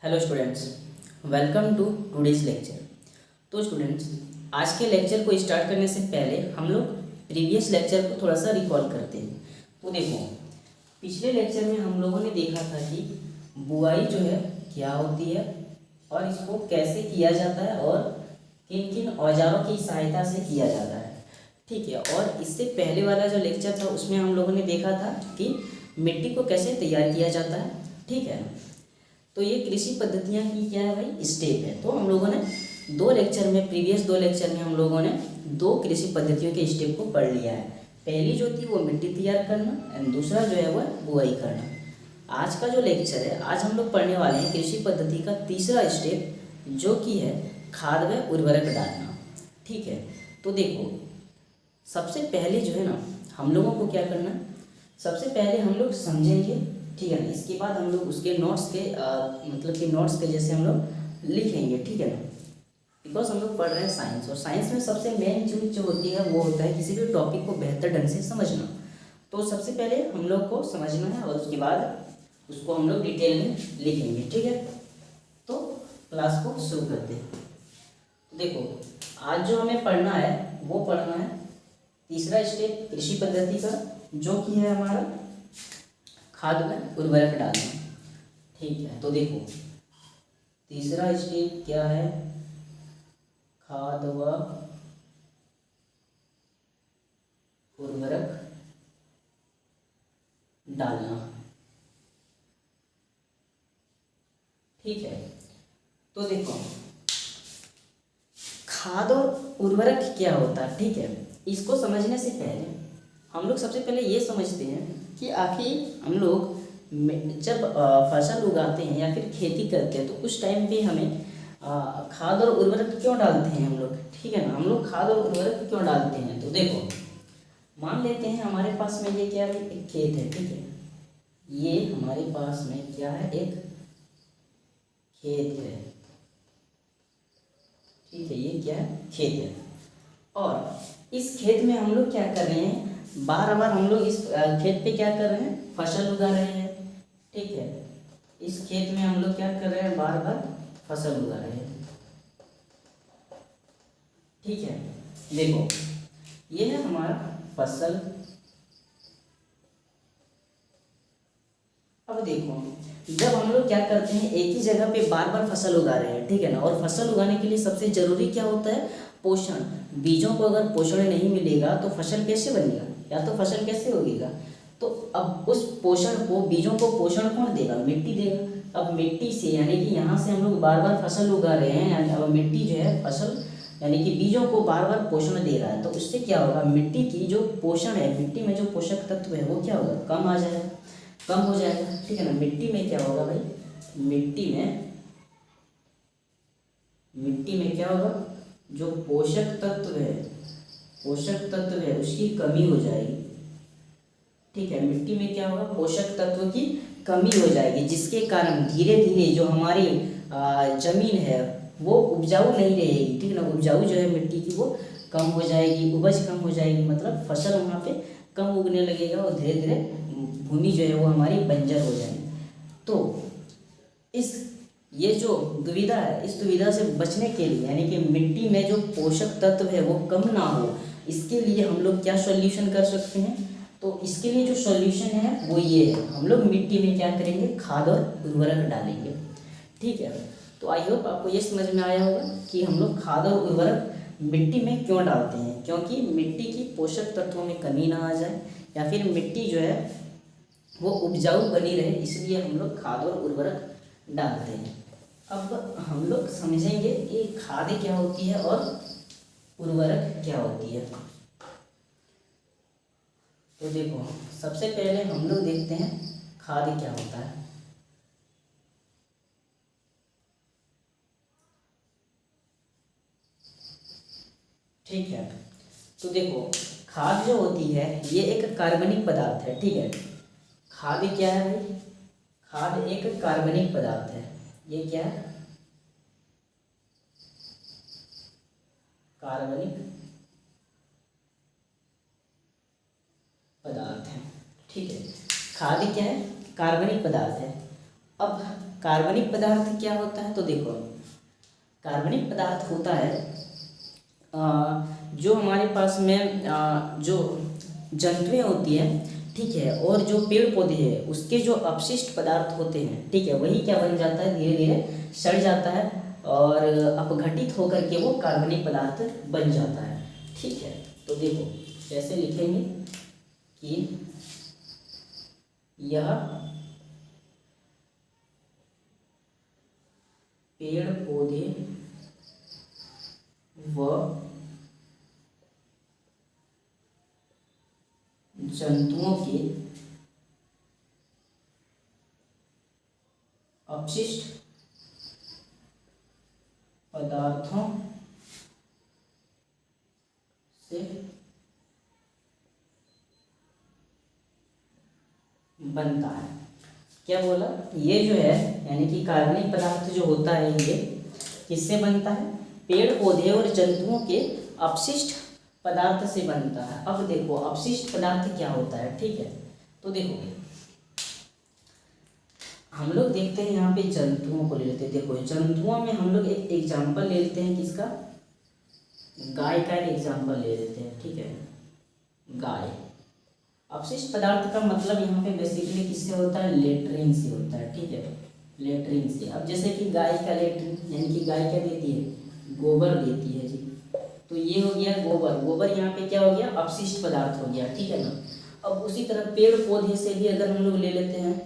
Hello students, welcome to today's lecture. तो students, आज के लेक्चर को स्टार्ट करने से पहले हम लोग प्रीवियस लेक्चर को थोड़ा सा रिकॉल करते हैं। तो देखो, पिछले लेक्चर में हम लोगों ने देखा था कि बुआई जो है क्या होती है और इसको कैसे किया जाता है और किन किन औजारों की सहायता से किया जाता है। ठीक है, और इससे पहले वाला जो लेक्चर था उसमें हम लोगों ने देखा था कि मिट्टी को कैसे तैयार किया जाता है। ठीक है, तो ये कृषि पद्धतियाँ की क्या है भाई, स्टेप है। तो हम लोगों ने प्रीवियस दो लेक्चर में हम लोगों ने दो कृषि पद्धतियों के स्टेप को पढ़ लिया है। पहली जो थी वो मिट्टी तैयार करना एंड दूसरा जो है वो बुआई करना। आज का जो लेक्चर है, आज हम लोग पढ़ने वाले हैं कृषि पद्धति का तीसरा स्टेप, जो कि है खाद व उर्वरक डालना। ठीक है, तो देखो, सबसे पहले जो है ना, हम लोगों को क्या करना है, सबसे पहले हम लोग समझेंगे। ठीक है ना, इसके बाद हम लोग उसके नोट्स के मतलब कि नोट्स के जैसे हम लोग लिखेंगे। ठीक है ना, बिकॉज हम लोग पढ़ रहे हैं साइंस, और साइंस में सबसे मेन चीज़ जो होती है वो होता है किसी भी टॉपिक को बेहतर ढंग से समझना। तो सबसे पहले हम लोग को समझना है और उसके बाद उसको हम लोग डिटेल में लिखेंगे। ठीक है, तो क्लास को शुरू करते हैं। तो देखो, आज जो हमें पढ़ना है वो पढ़ना है तीसरा स्टेप कृषि पद्धति का, जो कि है हमारा खाद में उर्वरक डालना। ठीक है, तो देखो, तीसरा स्टेप क्या है, खाद व उर्वरक डालना। ठीक है, तो देखो, खाद और उर्वरक क्या होता है। ठीक है, इसको समझने से पहले हम लोग सबसे पहले ये समझते हैं कि आखिर हम लोग जब फसल उगाते हैं या फिर खेती करते हैं तो उस टाइम पे हमें खाद और उर्वरक क्यों डालते हैं हम लोग। ठीक है ना, हम लोग खाद और उर्वरक क्यों डालते हैं। तो देखो, मान लेते हैं हमारे पास में ये क्या है, एक खेत है। ठीक है, ये हमारे पास में क्या है, एक खेत है। ठीक है, ये क्या है, खेत है। और इस खेत में हम लोग क्या कर रहे हैं, बार बार हम लोग इस खेत पे क्या कर रहे हैं, फसल उगा रहे हैं। ठीक है, इस खेत में हम लोग क्या कर रहे हैं, बार बार फसल उगा रहे हैं। ठीक है, देखो, ये है हमारा फसल। अब देखो, जब हम लोग क्या करते हैं, एक ही जगह पे बार बार फसल उगा रहे हैं। ठीक है ना, और फसल उगाने के लिए सबसे जरूरी क्या होता है, पोषण। बीजों को अगर पोषण नहीं मिलेगा तो फसल कैसे बनेगा, या तो फसल कैसे उगेगा। तो अब उस पोषण को, बीजों को पोषण कौन देगा, मिट्टी देगा। अब मिट्टी से, यानी कि यहाँ से हम लोग बार बार फसल उगा रहे हैं, यानी अब मिट्टी जो है फसल यानी कि बीजों को बार बार पोषण दे रहा है। तो उससे क्या होगा, मिट्टी की जो पोषण है, मिट्टी में जो पोषक तत्व है वो क्या होगा, कम आ जाएगा, कम हो जाएगा। ठीक है ना, मिट्टी में क्या होगा भाई, मिट्टी में क्या होगा, जो पोषक तत्व है उसकी कमी हो जाएगी। ठीक है, मिट्टी में क्या होगा, पोषक तत्व की कमी हो जाएगी, जिसके कारण धीरे धीरे जो हमारी जमीन है वो उपजाऊ नहीं रहेगी। ठीक है ना, उपजाऊ जो है मिट्टी की वो कम हो जाएगी, उपज कम हो जाएगी, मतलब फसल वहाँ पे कम उगने लगेगा और धीरे धीरे भूमि जो है वो हमारी बंजर हो जाएगी। तो इस ये जो दुविधा है, इस दुविधा से बचने के लिए, यानी कि मिट्टी में जो पोषक तत्व है वो कम ना हो, इसके लिए हम लोग क्या सॉल्यूशन कर सकते हैं। तो इसके लिए जो सॉल्यूशन है वो ये है, हम लोग मिट्टी में क्या करेंगे, खाद और उर्वरक डालेंगे। ठीक है, तो आई होप आपको ये समझ में आया होगा कि हम लोग खाद और उर्वरक मिट्टी में क्यों डालते हैं, क्योंकि मिट्टी की पोषक तत्वों में कमी ना आ जाए, या फिर मिट्टी जो है वो उपजाऊ बनी रहे, इसलिए हम लोग खाद और उर्वरक डालते हैं। अब हम लोग समझेंगे कि खाद क्या होती है और उर्वरक क्या होती है। तो देखो, सबसे पहले हम लोग देखते हैं खाद क्या होता है। ठीक है, तो देखो, खाद जो होती है ये एक कार्बनिक पदार्थ है। ठीक है, खाद क्या है भाई, खाद एक कार्बनिक पदार्थ है। ये क्या है, कार्बनिक पदार्थ है। ठीक है, खाद क्या है, कार्बनिक पदार्थ है। अब कार्बनिक पदार्थ क्या होता है, तो देखो कार्बनिक पदार्थ होता है जो हमारे पास में जो जंतुएं होती हैं, ठीक है, और जो पेड़ पौधे हैं उसके जो अपशिष्ट पदार्थ होते हैं, ठीक है, वही क्या बन जाता है, धीरे धीरे सड़ जाता है और अपघटित होकर के वो कार्बनिक पदार्थ बन जाता है। ठीक है, तो देखो कैसे लिखेंगे कि यह पेड़ पौधे व जंतुओं के अपशिष्ट पदार्थों से बनता है। क्या बोला, ये जो है यानी कि कार्बनिक पदार्थ जो होता है ये किससे बनता है, पेड़ पौधे और जंतुओं के अपशिष्ट पदार्थ से बनता है। अब देखो अपशिष्ट पदार्थ क्या होता है, ठीक है, तो देखो हम लोग देखते हैं यहाँ पे जंतुओं को ले लेते हैं। देखो जंतुओं में हम लोग एक एग्जाम्पल ले लेते हैं, किसका, गाय का एक एग्जाम्पल ले लेते हैं। ठीक है, गाय अपशिष्ट पदार्थ का मतलब यहाँ पे बेसिकली किससे होता है, लेट्रिन से होता है। ठीक है, लेट्रिन से। अब जैसे कि गाय का लेट्रिन यानी कि गाय क्या देती है, गोबर देती है जी, तो ये हो गया गोबर। गोबर यहाँ पे क्या हो गया, अपशिष्ट पदार्थ हो गया। ठीक है ना। अब उसी तरह पेड़ पौधे से भी अगर हम लोग ले लेते हैं,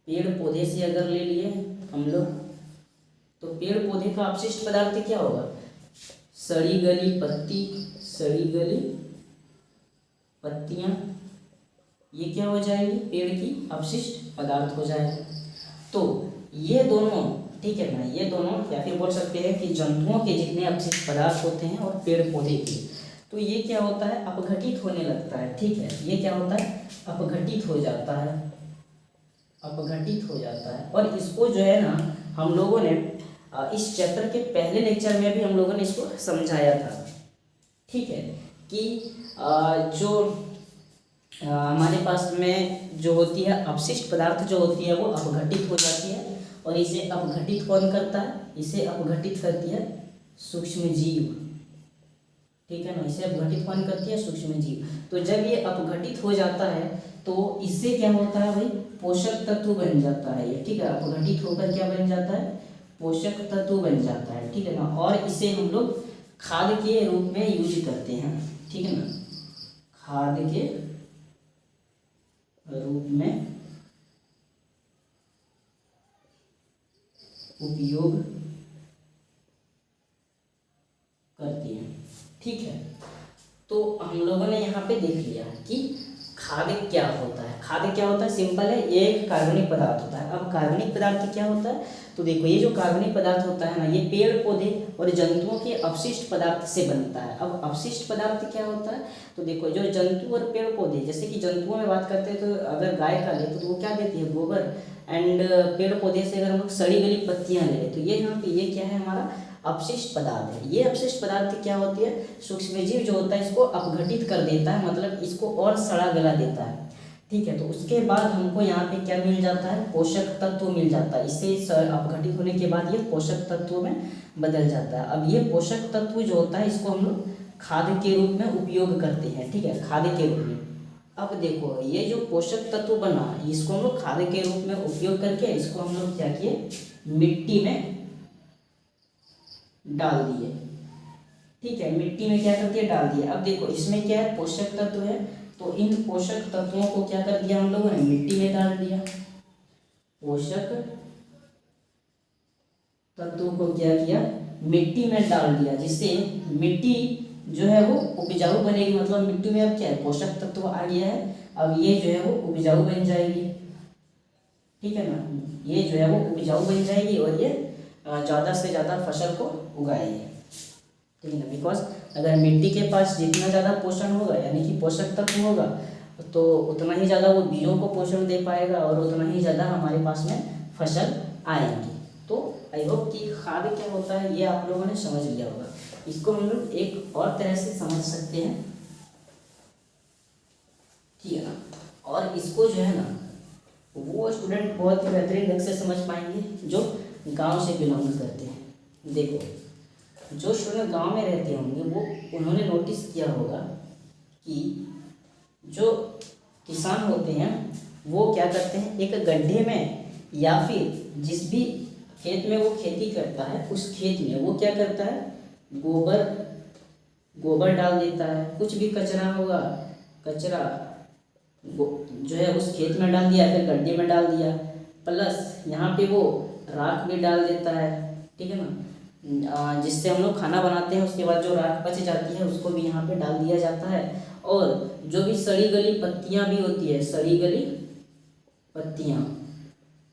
पेड़ पौधे से अगर ले लिए हम लोग, तो पेड़ पौधे का अपशिष्ट पदार्थ क्या होगा, सड़ी गली पत्ती, सड़ी गली पत्तियां, ये क्या हो जाएगी, पेड़ की अपशिष्ट पदार्थ हो जाएगा। तो ये दोनों, ठीक है ना, ये दोनों या फिर बोल सकते हैं कि जंतुओं के जितने अपशिष्ट पदार्थ होते हैं और पेड़ पौधे के, तो ये क्या होता है, अपघटित होने लगता है। ठीक है, ये क्या होता है, अपघटित हो जाता है, अपघटित हो जाता है। और इसको जो है ना हम लोगों ने इस चैप्टर के पहले लेक्चर में भी हम लोगों ने इसको समझाया था। ठीक है, कि जो हमारे पास में जो होती है अपशिष्ट पदार्थ जो होती है वो अपघटित हो जाती है, और इसे अपघटित कौन करता है, इसे अपघटित करती है सूक्ष्म जीव। ठीक है ना, इसे अपघटित कौन करती है, सूक्ष्म जीव। तो जब ये अपघटित हो जाता है तो इससे क्या होता है भाई, पोषक तत्व बन जाता है ये। ठीक है, अपघटित होकर क्या बन जाता है, पोषक तत्व बन जाता है। ठीक है ना, और इसे हम लोग खाद के रूप में यूज करते हैं। ठीक है ना, खाद के रूप में उपयोग करते हैं। ठीक है, तो हम लोगों ने यहाँ पे देख लिया कि खाद क्या होता है। खाद क्या होता है, सिंपल है, ये एक कार्बनिक पदार्थ होता है। अब कार्बनिक पदार्थ क्या होता है, तो देखो ये जो कार्बनिक पदार्थ होता है ना, ये पेड़ पौधे और जंतुओं के अपशिष्ट पदार्थ से बनता है। अब अपशिष्ट पदार्थ क्या होता है, तो देखो जो जंतु और पेड़ पौधे, जैसे कि जंतुओं में बात करते हैं तो अगर गाय का ले तो वो क्या देती है, गोबर। एंड पेड़ पौधे से अगर हम लोग सड़ी गली पत्तियां ले तो ये यहाँ पे ये क्या है, हमारा अपशिष्ट पदार्थ है। ये अपशिष्ट पदार्थ क्या होती है, सूक्ष्मजीव जो होता है इसको अपघटित कर देता है, मतलब इसको और सड़ा गला देता है। ठीक है, तो उसके बाद हमको यहाँ पे क्या मिल जाता है, पोषक तत्व मिल जाता है। इससे अपघटित होने के बाद ये पोषक तत्व में बदल जाता है। अब ये पोषक तत्व जो होता है इसको हम लोग खाद के रूप में उपयोग करते हैं। ठीक है, खाद के रूप में। अब देखो ये जो पोषक तत्व बना इसको हम लोग खाद के रूप में उपयोग करके इसको हम लोग क्या किए, मिट्टी में डाल दिए। ठीक है, मिट्टी में क्या कर दिया, डाल दिया। अब देखो इसमें क्या है, पोषक तत्व है, तो इन पोषक तत्वों को क्या कर दिया हम लोगों ने, मिट्टी में डाल दिया। पोषक तत्वों को क्या किया, मिट्टी में डाल दिया, जिससे मिट्टी जो है वो उपजाऊ बनेगी। मतलब मिट्टी में अब क्या है, पोषक तत्व आ गया है, अब ये जो है वो उपजाऊ बन जाएगी। ठीक है ना, ये जो है वो उपजाऊ बन जाएगी और ये ज़्यादा से ज़्यादा फसल को उगाएगी। ठीक है ना, बिकॉज अगर मिट्टी के पास जितना ज़्यादा पोषण होगा यानी कि पोषक तत्व होगा तो उतना ही ज़्यादा वो बीजों को पोषण दे पाएगा और उतना ही ज़्यादा हमारे पास में फसल आएंगी। तो आई होप कि खाद क्या होता है ये आप लोगों ने समझ लिया होगा। इसको हम लोग एक और तरह से समझ सकते हैं, ठीक है ना, और इसको जो है ना वो स्टूडेंट बहुत ही बेहतरीन ढंग से समझ पाएंगे जो गांव से बिलोंग करते हैं। देखो, जो स्टूडेंट गांव में रहते होंगे वो उन्होंने नोटिस किया होगा कि जो किसान होते हैं वो क्या करते हैं, एक गड्ढे में या फिर जिस भी खेत में वो खेती करता है उस खेत में वो क्या करता है, गोबर गोबर डाल देता है। कुछ भी कचरा होगा, कचरा जो है उस खेत में डाल दिया, फिर गड्ढे में डाल दिया, प्लस यहाँ पे वो राख भी डाल देता है, ठीक है ना, जिससे हम लोग खाना बनाते हैं। उसके बाद जो राख बच जाती है उसको भी यहाँ पे डाल दिया जाता है। और जो भी सड़ी गली पत्तियाँ भी होती है, सड़ी गली पत्तियाँ,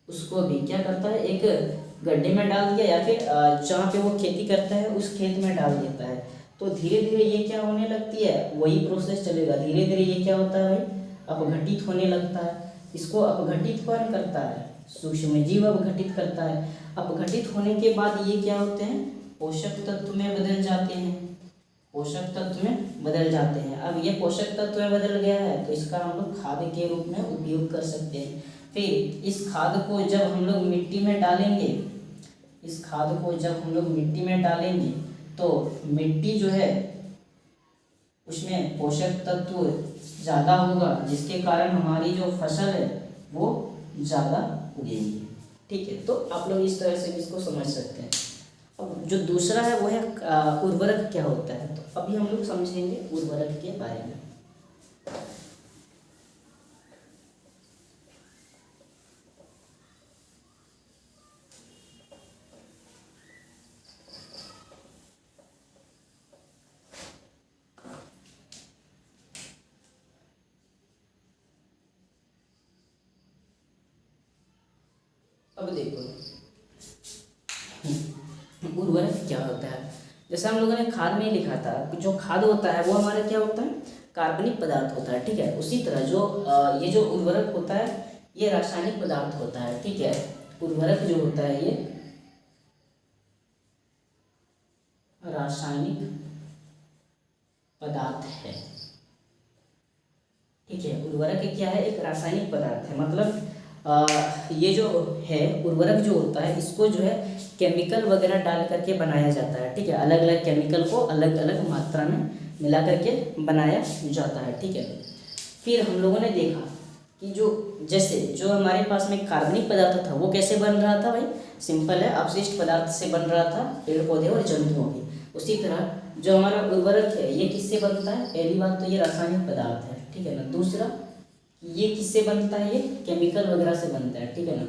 उसको भी क्या करता है, एक गड्ढे में डाल दिया या फिर जहाँ पे वो खेती करता है उस खेत में डाल देता है। तो धीरे धीरे ये क्या होने लगती है, वही प्रोसेस चलेगा। धीरे धीरे ये क्या होता है भाई, अपघटित होने लगता है। इसको अपघटित कौन करता है, सूक्ष्म जीव अपघटित करता है। अपघटित होने के बाद ये क्या होते हैं, पोषक तत्व में बदल जाते हैं, पोषक तत्व में बदल जाते हैं। अब ये पोषक तत्व में बदल गया है तो इसका हम लोग खाद के रूप में उपयोग कर सकते हैं। फिर इस खाद को जब हम लोग मिट्टी में डालेंगे, इस खाद को जब हम लोग मिट्टी में डालेंगे तो मिट्टी जो है उसमें पोषक तत्व ज़्यादा होगा, जिसके कारण हमारी जो फसल है वो ज़्यादा उगेगी। ठीक है, तो आप लोग इस तरह से इसको समझ सकते हैं। अब जो दूसरा है वो है उर्वरक क्या होता है। तो अभी हम लोग समझेंगे उर्वरक के बारे में। अब देखो उर्वरक क्या होता है। जैसे हम लोगों ने खाद में लिखा था, जो खाद होता है वो हमारा क्या होता है, कार्बनिक पदार्थ होता है। ठीक है, उसी तरह जो ये जो उर्वरक होता है ये रासायनिक पदार्थ होता है। ठीक है, उर्वरक जो होता है ये रासायनिक पदार्थ है। ठीक है, उर्वरक क्या है, एक रासायनिक पदार्थ है। मतलब ये जो है उर्वरक जो होता है इसको जो है केमिकल वगैरह डाल करके बनाया जाता है। ठीक है, अलग अलग केमिकल को अलग अलग मात्रा में मिला करके बनाया जाता है। ठीक है, फिर हम लोगों ने देखा कि जो जैसे जो हमारे पास में कार्बनिक पदार्थ था वो कैसे बन रहा था भाई, सिंपल है, अपशिष्ट पदार्थ से बन रहा था, पेड़ पौधे और जंतुओं के। उसी तरह जो हमारा उर्वरक है ये किससे बनता है, पहली बात तो ये रासायनिक पदार्थ है। ठीक है ना, दूसरा ये किससे बनता है, ये केमिकल वगैरह से बनता है। ठीक है ना,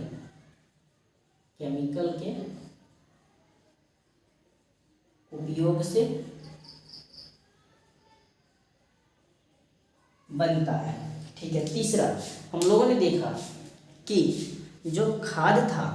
केमिकल के उपयोग से बनता है। ठीक है, तीसरा हम लोगों ने देखा कि जो खाद था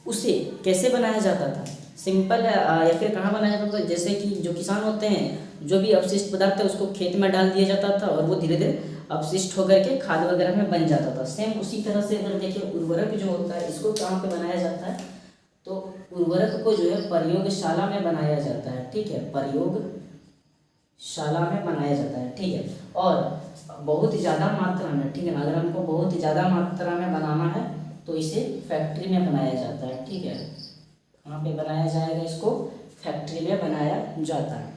उसे कैसे बनाया जाता था, सिंपल है, या फिर कहाँ बनाया जाता था, जैसे कि जो किसान होते हैं जो भी अपशिष्ट पदार्थ है उसको खेत में डाल दिया जाता था और वो धीरे धीरे अपशिष्ट होकर के खाद वगैरह में बन जाता था। सेम उसी तरह से अगर देखिए उर्वरक जो होता है इसको कहाँ पे बनाया जाता है, तो उर्वरक को जो है प्रयोगशाला में बनाया जाता है। ठीक है, प्रयोगशाला में बनाया जाता है। ठीक है, और बहुत ज़्यादा मात्रा में, ठीक है ना, अगर हमको बहुत ज़्यादा मात्रा में बनाना है तो इसे फैक्ट्री में बनाया जाता है। ठीक है, कहाँ पे बनाया जाएगा, इसको फैक्ट्री में बनाया जाता है।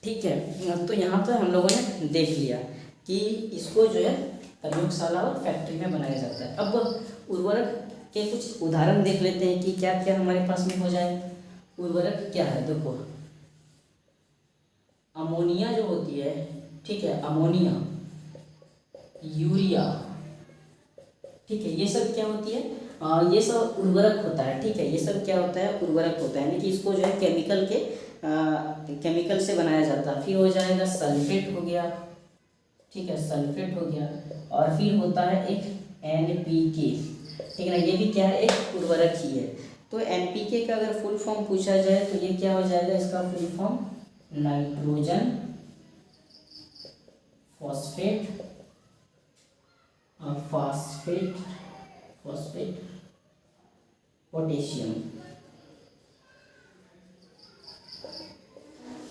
ठीक है, तो यहाँ पर हम लोगों ने देख लिया कि इसको जो है प्रयोगशाला और फैक्ट्री में बनाया जाता है। अब उर्वरक के कुछ उदाहरण देख लेते हैं कि क्या क्या हमारे पास में हो जाए। उर्वरक क्या है, देखो अमोनिया जो होती है, ठीक है, अमोनिया, यूरिया, ठीक है, ये सब क्या होती है, ये सब उर्वरक होता है। ठीक है, ये सब क्या होता है, उर्वरक होता है, यानी कि इसको जो है केमिकल से बनाया जाता है। फिर हो जाएगा सल्फेट हो गया, ठीक है, सल्फेट हो गया, और फिर होता है एक NPK। ठीक है ना, ये भी क्या है, एक उर्वरक ही है। तो NPK का अगर फुल फॉर्म पूछा जाए तो ये क्या हो जाएगा, इसका full form nitrogen phosphate potassium.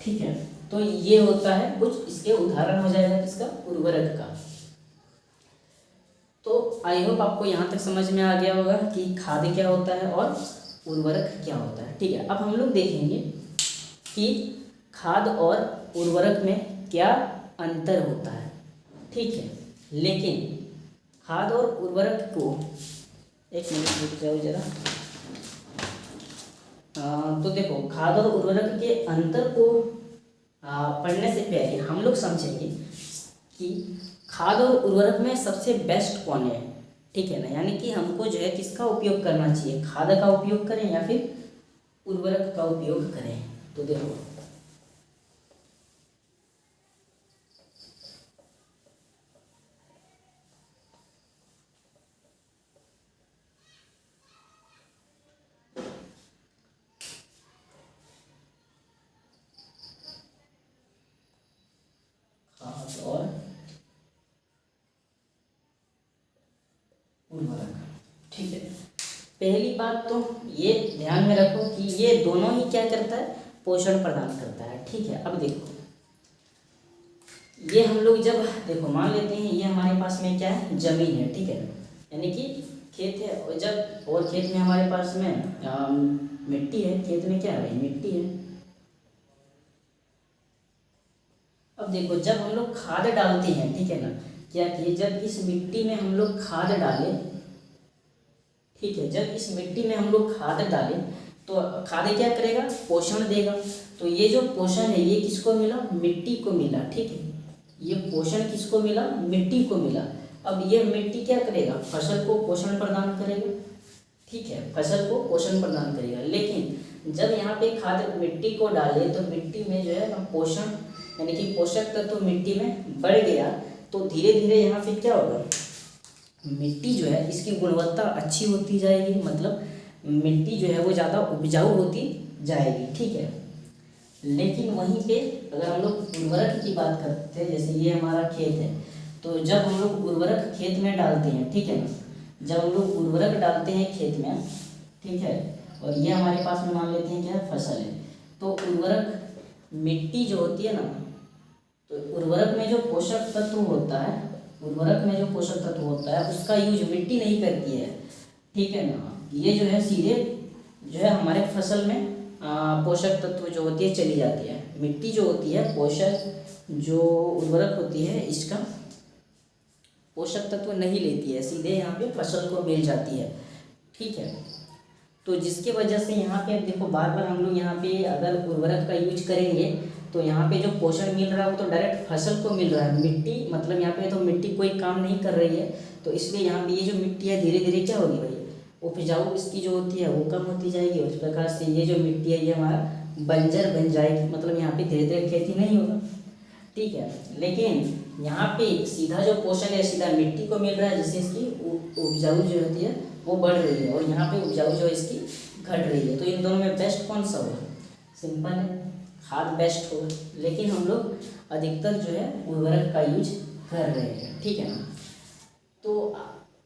ठीक है, तो ये होता है कुछ, इसके उदाहरण हो जाएगा किसका, उर्वरक का। तो आई होप आपको यहाँ तक समझ में आ गया होगा कि खाद क्या होता है और उर्वरक क्या होता है। ठीक है, अब हम लोग देखेंगे कि खाद और उर्वरक में क्या अंतर होता है। ठीक है, लेकिन खाद और उर्वरक को, एक मिनट रुक जाओ जरा। तो देखो, खाद और उर्वरक के अंतर को पढ़ने से पहले हम लोग समझेंगे कि खाद और उर्वरक में सबसे बेस्ट कौन है। ठीक है ना, यानी कि हमको जो है किसका उपयोग करना चाहिए, खाद का उपयोग करें या फिर उर्वरक का उपयोग करें। तो देखो, खाद और उर्वरक। ठीक है, पहली बात तो ये ध्यान में रखो कि ये दोनों ही क्या करता है, पोषण प्रदान करता है। ठीक है, अब देखो, ये हम लोग जब देखो मान लेते हैं ये हमारे पास में क्या है, जमीन है। ठीक है, यानी कि खेत है, और जब और खेत में हमारे पास में मिट्टी है, खेत में क्या है भाई, मिट्टी है। अब देखो, जब हम लोग खाद डालते हैं, ठीक है ना, क्या कि जब इस मिट्टी में हम लोग खाद डालें, ठीक है, जब इस मिट्टी में हम लोग खाद डालें तो खाद क्या करेगा, पोषण देगा। तो ये जो पोषण है ये किसको मिला, मिट्टी को मिला। ठीक है, ये पोषण किसको मिला, मिट्टी को मिला। अब ये मिट्टी क्या करेगा, फसल को पोषण प्रदान करेगा। ठीक है, फसल को पोषण प्रदान करेगा। लेकिन जब यहाँ पे खाद मिट्टी को डाले तो मिट्टी में जो है ना पोषण यानी कि पोषक तत्व तो मिट्टी में बढ़ गया, तो धीरे धीरे यहाँ पे क्या होगा, मिट्टी जो है इसकी गुणवत्ता अच्छी होती जाएगी, मतलब मिट्टी जो है वो ज़्यादा उपजाऊ होती जाएगी। ठीक है, लेकिन वहीं पे अगर हम लोग उर्वरक की बात करते हैं, जैसे ये हमारा खेत है, तो जब हम लोग उर्वरक खेत में डालते हैं, ठीक है ना, जब हम लोग उर्वरक डालते हैं खेत में, ठीक है, और ये हमारे पास में मान लेते हैं क्या है, फसल है, तो उर्वरक मिट्टी जो होती है ना, तो उर्वरक में जो पोषक तत्व होता है, उर्वरक में जो पोषक तत्व होता है उसका यूज मिट्टी नहीं करती है। ठीक है ना, ये जो है सीधे जो है हमारे फसल में पोषक तत्व जो होती है चली जाती है। मिट्टी जो होती है, पोषक जो उर्वरक होती है इसका पोषक तत्व नहीं लेती है, सीधे यहाँ पे फसल को मिल जाती है। ठीक है, तो जिसकी वजह से यहाँ पे देखो बार बार हम लोग यहाँ पे अगर उर्वरक का यूज करेंगे तो यहाँ पे जो पोषण मिल रहा है वो तो डायरेक्ट फसल को मिल रहा है। मिट्टी मतलब यहाँ पे तो मिट्टी कोई काम नहीं कर रही है, तो इसलिए यहाँ पे ये जो मिट्टी है धीरे धीरे क्या होगी भाई, उपजाऊ इसकी जो होती है वो कम होती जाएगी। उस प्रकार से ये जो मिट्टी है ये हमारा बंजर बन जाएगी, मतलब यहाँ पे धीरे धीरे खेती नहीं होगा। ठीक है, लेकिन यहाँ पे सीधा जो पोषण है सीधा मिट्टी को मिल रहा है, जिससे इसकी उपजाऊ जो होती है वो बढ़ रही है, और यहाँ पे उपजाऊ जो है इसकी घट रही है। तो इन दोनों में बेस्ट कौन सा होगा, सिंपल है, खाद बेस्ट होगा। लेकिन हम लोग अधिकतर जो है उर्वरक का यूज कर रहे हैं। ठीक है ना, तो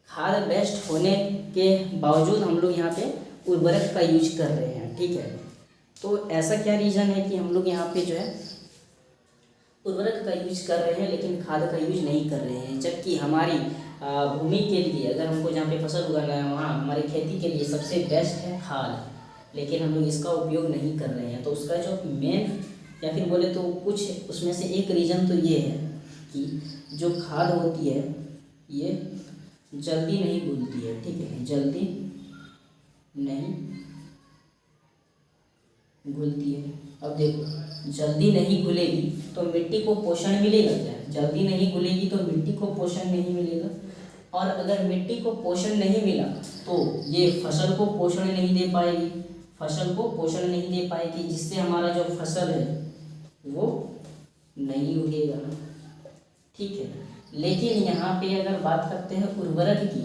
खाद बेस्ट होने के बावजूद हम लोग यहाँ पे उर्वरक का यूज कर रहे हैं। ठीक है, तो ऐसा क्या रीज़न है कि हम लोग यहाँ पे जो है उर्वरक का यूज कर रहे हैं लेकिन खाद का यूज नहीं कर रहे हैं, जबकि हमारी भूमि के लिए अगर हमको जहाँ पे फसल उगाना है वहाँ हमारी खेती के लिए सबसे बेस्ट है खाद, लेकिन हम लोग इसका उपयोग नहीं कर रहे हैं। तो उसका जो मेन या फिर बोले तो कुछ उसमें से एक रीज़न तो ये है कि जो खाद होती है ये जल्दी नहीं घुलती है। ठीक है, जल्दी नहीं घुलती है। अब देखो, जल्दी नहीं घुलेगी तो मिट्टी को पोषण मिलेगा क्या, जल्दी नहीं घुलेगी तो मिट्टी को पोषण नहीं मिलेगा, और अगर मिट्टी को पोषण नहीं मिला तो ये फसल को पोषण नहीं दे पाएगी, फसल को पोषण नहीं दे पाएगी, जिससे हमारा जो फसल है वो नहीं उगेगा। ठीक है, लेकिन यहाँ पे अगर बात करते हैं उर्वरक की,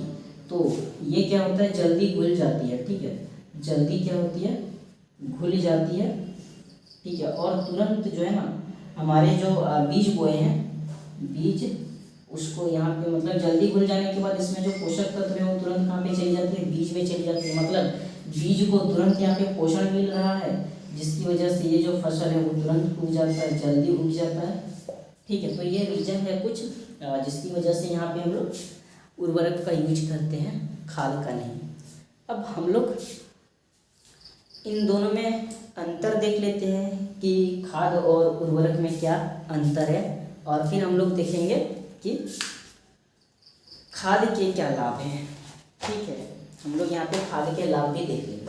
तो ये क्या होता है, जल्दी घुल जाती है। ठीक है, जल्दी क्या होती है, घुल जाती है। ठीक है, और तुरंत जो है ना हमारे जो बीज बोए हैं, बीज उसको यहाँ पे मतलब जल्दी घुल जाने के बाद इसमें जो पोषक तत्व है वो तुरंत कहाँ पे चली जाती है, बीज में चली जाती है। मतलब बीज को तुरंत यहाँ पे पोषण मिल रहा है, जिसकी वजह से ये जो फसल है वो तुरंत उग जाता है, जल्दी उग जाता है। ठीक है, तो ये रीजन है कुछ जिसकी वजह से यहाँ पे हम लोग उर्वरक का यूज करते हैं, खाद का नहीं। अब हम लोग इन दोनों में अंतर देख लेते हैं कि खाद और उर्वरक में क्या अंतर है, और फिर हम लोग देखेंगे कि खाद के क्या लाभ हैं। ठीक है, हम लोग यहाँ पे खाद के लाभ भी देख लेते हैं।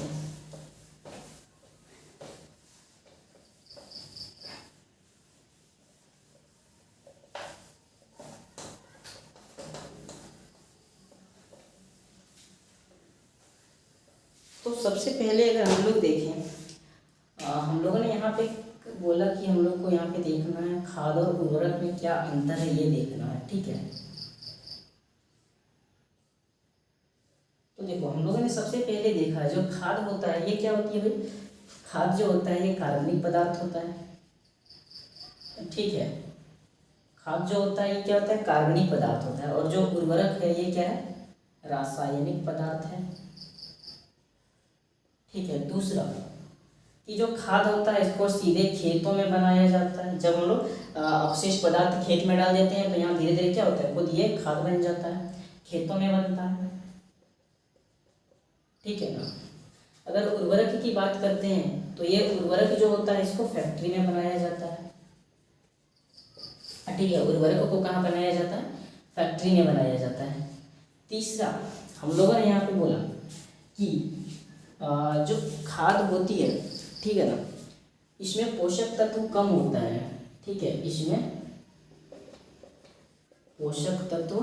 तो सबसे पहले अगर हम लोग देखें, हम लोगों ने यहाँ पे बोला कि हम लोग को यहाँ पे देखना है खाद और उर्वरक में क्या अंतर है, ये देखना है। ठीक है, तो देखो हम लोगों ने सबसे पहले देखा है जो खाद होता है ये क्या होती है भाई। खाद जो होता है ये कार्बनिक पदार्थ होता है। ठीक है, खाद जो होता है ये क्या होता है, कार्बनिक पदार्थ होता है। और जो उर्वरक है ये क्या है, रासायनिक पदार्थ है। ठीक है, दूसरा कि जो खाद होता है इसको सीधे खेतों में बनाया जाता है। जब हम लोग अपशिष्ट पदार्थ खेत में डाल देते हैं तो यहाँ धीरे धीरे क्या होता है, खुद ये खाद बन जाता है, खेतों में बनता है। ठीक है ना। अगर उर्वरक की बात करते हैं तो ये उर्वरक जो होता है इसको फैक्ट्री में बनाया जाता है। ठीक है, उर्वरक को कहाँ बनाया जाता है, फैक्ट्री में बनाया जाता है। तीसरा हम लोगों ने यहाँ पे बोला कि जो खाद होती है, ठीक है ना, इसमें पोषक तत्व कम होता है। ठीक है, इसमें पोषक तत्व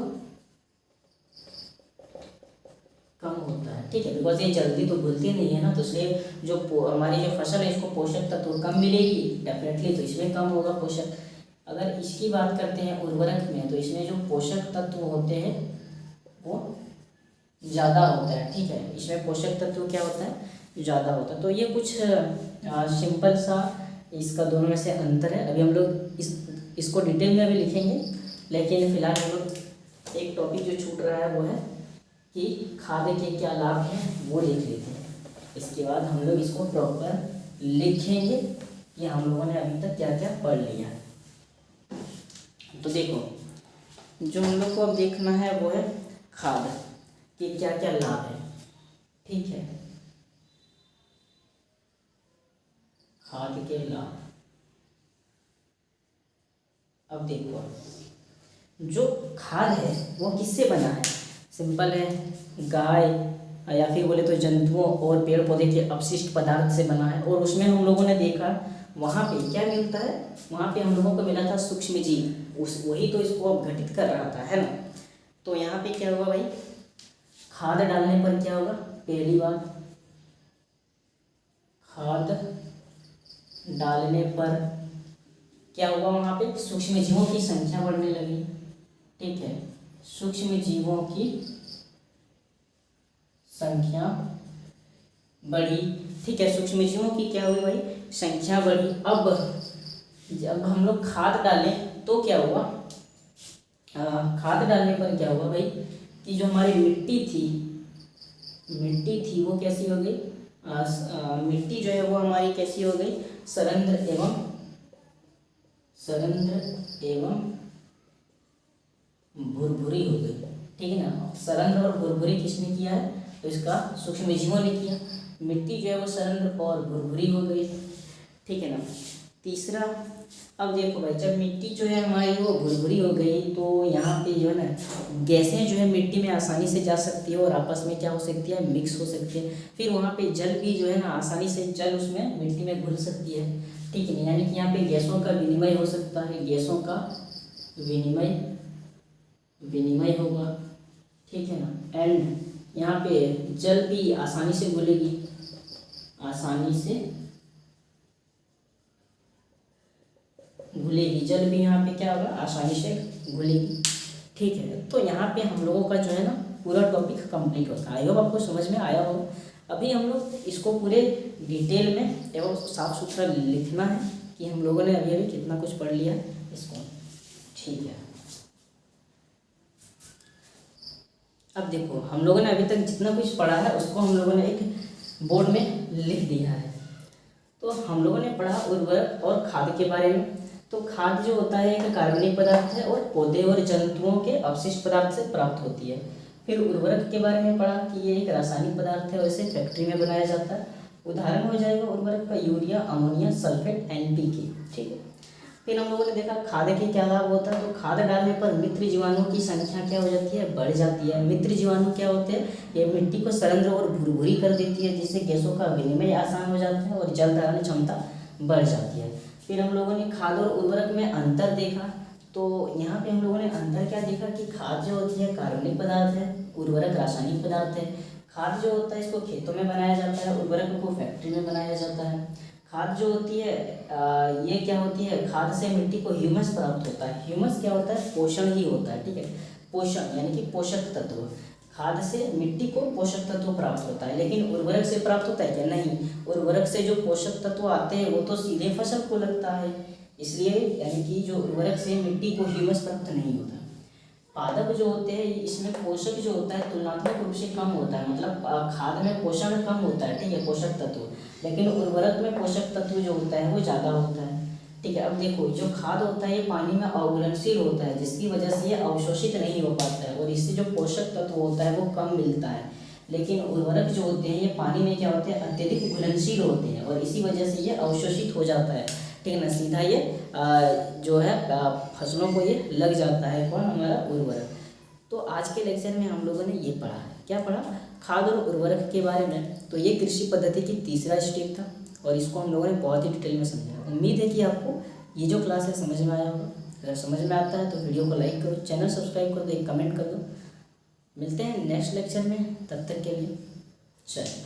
कम होता है। ठीक है, बिकॉज ये जल्दी तो घुलती नहीं है ना, तो इसलिए जो हमारी जो फसल है इसको पोषक तत्व कम मिलेगी डेफिनेटली, तो इसमें कम होगा पोषक। अगर इसकी बात करते हैं उर्वरक में, तो इसमें जो पोषक तत्व होते हैं वो ज़्यादा होता है। ठीक है, इसमें पोषक तत्व क्या होता है, ज़्यादा होता है। तो ये कुछ सिंपल सा इसका दोनों में से अंतर है। अभी हम लोग इसको डिटेल में भी लिखेंगे, लेकिन फिलहाल हम लोग एक टॉपिक जो छूट रहा है वो है कि खाद के क्या लाभ हैं वो लिख लेते हैं। इसके बाद हम लोग इसको प्रॉपर लिखेंगे कि हम लोगों ने अभी तक क्या क्या पढ़ लिया है। तो देखो जो हम लोग को अब देखना है वो है खाद के क्या क्या लाभ है। ठीक है, खाद के लाभ। अब देखो जो खाद है वो किससे बना है, सिंपल है, गाय या फिर बोले तो जंतुओं और पेड़ पौधे के अपशिष्ट पदार्थ से बना है। और उसमें हम लोगों ने देखा वहाँ पे क्या मिलता है, वहाँ पे हम लोगों को मिला था सूक्ष्म जीव, वही तो इसको अपघटित कर रहा था, है ना। तो यहाँ पे क्या हुआ भाई, खाद डालने पर क्या होगा, पहली बात खाद डालने पर क्या हुआ, वहाँ पे सूक्ष्म जीवों की संख्या बढ़ने लगी। ठीक है, सूक्ष्म जीवों की संख्या बढ़ी। ठीक है, सूक्ष्म जीवों की क्या हुई भाई, संख्या बढ़ी। अब जब हम लोग खाद डालें तो क्या हुआ, खाद डालने पर क्या हुआ भाई कि जो हमारी मिट्टी थी वो कैसी हो गई, मिट्टी जो है वो हमारी कैसी हो गई, सरंध्र एवं भुरभुरी हो गई। ठीक है ना, सरंध्र और भुरभुरी किसने किया है, तो इसका सूक्ष्म जीवों ने किया। मिट्टी जो है वो सरंध्र और भुरभुरी हो गई। ठीक है ना। तीसरा, अब देखो भाई जब मिट्टी जो है हमारी वो भुरभुरी हो गई तो यहाँ पे जो है ना गैसें जो है मिट्टी में आसानी से जा सकती है और आपस में क्या हो सकती है, मिक्स हो सकती है। फिर वहाँ पे जल भी जो है ना आसानी से जल उसमें मिट्टी में घुल सकती है। ठीक है, यानी कि यहाँ पे गैसों का विनिमय हो सकता है, गैसों का विनिमय होगा। ठीक है ना। एंड यहाँ पे जल भी आसानी से घुलेगी, जल भी यहाँ पे क्या होगा, आसानी से घुलेगी। ठीक है, तो यहाँ पे हम लोगों का जो है ना पूरा टॉपिक कंप्लीट होता है। आई होप आपको समझ में आया हो। अभी हम लोग इसको पूरे डिटेल में एवं साफ सुथरा लिखना है कि हम लोगों ने अभी अभी कितना कुछ पढ़ लिया इसको। ठीक है, अब देखो हम लोगों ने अभी तक जितना कुछ पढ़ा है उसको हम लोगों ने एक बोर्ड में लिख दिया है। तो हम लोगों ने पढ़ा उर्वरक और खाद के बारे में। तो खाद जो होता है एक कार्बनिक पदार्थ है और पौधे और जंतुओं के अपशिष्ट पदार्थ से प्राप्त होती है। फिर उर्वरक के बारे में पढ़ा कि ये एक रासायनिक पदार्थ है और इसे फैक्ट्री में बनाया जाता है। उदाहरण हो जाएगा उर्वरक का यूरिया, अमोनिया, सल्फेट, एनपीके। ठीक है। फिर हम लोगों ने देखा खाद के क्या लाभ होता है। तो खाद डालने पर मित्र जीवाणुओं की संख्या क्या हो जाती है, बढ़ जाती है। मित्र जीवाणु क्या होते हैं, ये मिट्टी को सरंध्र और भुरभुरी कर देती है, जिससे गैसों का विनिमय आसान हो जाता है और जल धारण क्षमता बढ़ जाती है। फिर हम लोगों ने खाद और उर्वरक में अंतर देखा। तो यहाँ पे हम लोगों ने अंतर क्या देखा कि खाद जो होती है कार्बनिक पदार्थ है, उर्वरक रासायनिक पदार्थ है। खाद जो होता है इसको खेतों में बनाया जाता है, उर्वरक को फैक्ट्री में बनाया जाता है। खाद जो होती है ये क्या होती है, खाद से मिट्टी को ह्यूमस प्राप्त होता है। ह्यूमस क्या होता है, पोषण ही होता है। ठीक है, पोषण यानी कि पोषक तत्व। खाद से मिट्टी को पोषक तत्व प्राप्त होता है, लेकिन उर्वरक से प्राप्त होता है क्या, नहीं। उर्वरक से जो पोषक तत्व आते हैं वो तो सीधे फसल को लगता है, इसलिए यानी कि जो उर्वरक से मिट्टी को ह्यूमस प्राप्त नहीं होता। पादप जो होते हैं इसमें पोषक जो होता है तुलनात्मक रूप से कम होता है, मतलब खाद में पोषण कम होता है, ठीक है, पोषक तत्व, लेकिन उर्वरक में पोषक तत्व जो होता है वो ज़्यादा होता है। ठीक है, अब देखो जो खाद होता है ये पानी में अवघुलनशील होता है, जिसकी वजह से ये अवशोषित नहीं हो पाता है और इससे जो पोषक तत्व होता है वो कम मिलता है। लेकिन उर्वरक जो होते हैं ये पानी में क्या होते हैं, अत्यधिक घुलनशील होते हैं और इसी वजह से ये अवशोषित हो जाता है। ठीक है ना, सीधा ये जो है फसलों को ये लग जाता है, कौन, हमारा उर्वरक। तो आज के लेक्चर में हम लोगों ने ये पढ़ा है, क्या पढ़ा, खाद और उर्वरक के बारे में। तो ये कृषि पद्धति की तीसरा स्टेप था और इसको हम लोगों ने बहुत ही डिटेल में समझा। उम्मीद है कि आपको ये जो क्लास है समझ में आया होगा। अगर समझ में आता है तो वीडियो को लाइक करो, चैनल सब्सक्राइब कर दो, एक कमेंट कर दो। मिलते हैं नेक्स्ट लेक्चर में, तब तक के लिए चलिए।